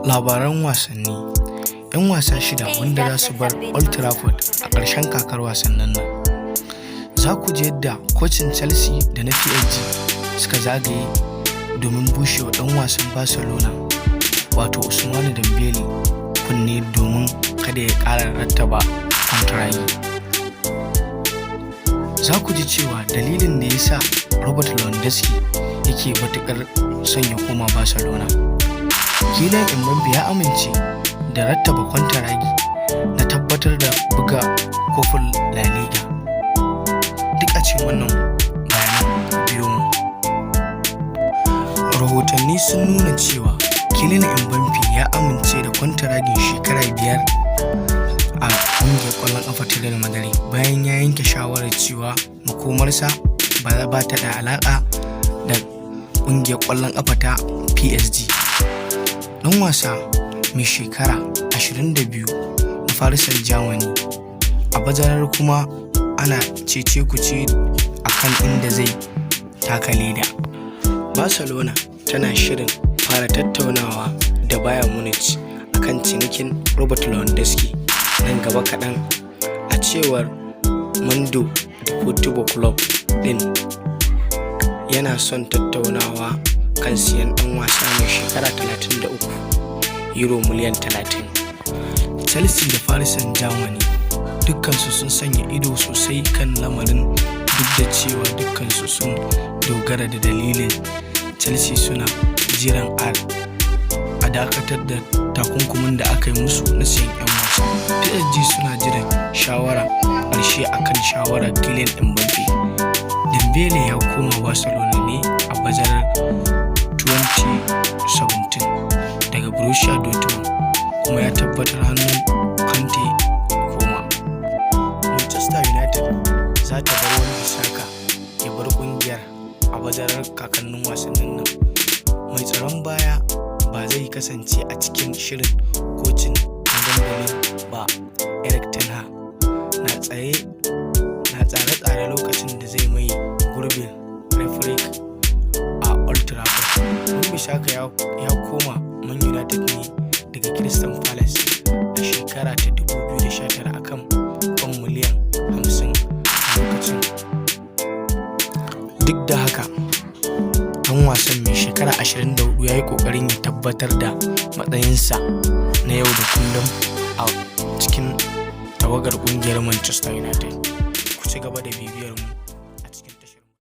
Labaran wasanni. 'Yan wasa shida wanda za su bar Old Trafford a ƙarshen kakar wasannin nan. Za ku ji yadda kocin Chelsea da na PSG suka zagaye domin bushewa ɗan wasan Barcelona wato Ousmane Dembele kunne domin kada ya ƙara rattaba kwantaragi. Za ku ji cewa dalilin da ya sa Robert Lewandowski yake matuƙar son ya koma Barcelona. Kylian Mbappe ya amince da rattaba kwantaragi na tabbatar da buga kofin La Liga. Duk a cikin wannan bayanan biyo mu. Rahotanni sun nuna cewa Kylian Mbappe ya amince da kwantaragin shekara 5 a ƙungiyar ƙwallon ƙafa ta Real Madrid bayan ya yanke shawarar cewa makomarsa ba ta da alaƙa da ƙungiyar ƙwallon ƙafa ta PSG. Ɗan wasa mai shekara 22 na Farisar Germany a bazarar kuma ana cece-kuce a kan inda zai taka leda. Barcelona tana shirin fara tattaunawa da Bayern Munich akan cinikin Robert Lewandowski nan gaba kaɗan, a cewar Mundo Deportivo Club ɗin yana son tattaunawa kan siyan ɗan wasa mai shekara 33 euro miliyan 30. Chelsea da Paris Saint-Germain dukkansu sun sanya ido sosai kan lamarin, duk da cewa dukkansu sun dogara da dalilin Chelsea suna jiran a dakatar da takunkumin da aka yi musu na siyan 'yan wasa. PSG suna jiran shawara ƙarshe akan shawarar Kylian Mbappe. Dembele ya koma Barcelona ne a bazarar 2017 daga Borussia Dortmund kuma ya tabbatar hannun Kante koma. Manchester United za ta bar wani Saka ya bar kungiyar a bazarar kakannin wasannin nan. Mai tsaron baya ba zai kasance a cikin shirin kocin na dandalin ba. Eric Ten Hag na tsare-tsare lokacin da zai mai gurbin referee a Old Trafford. Saka ya koma Man United ne daga Crystal Palace a shekara ta 2019 akan £50 miliyan a lokacin. Duk da haka, ɗan wasan mai shekara 24 ya yi ƙoƙarin ya tabbatar da matsayinsa na yau da kullum a cikin tawagar ƙungiyar Manchester United. Ku ci gaba da bibiya.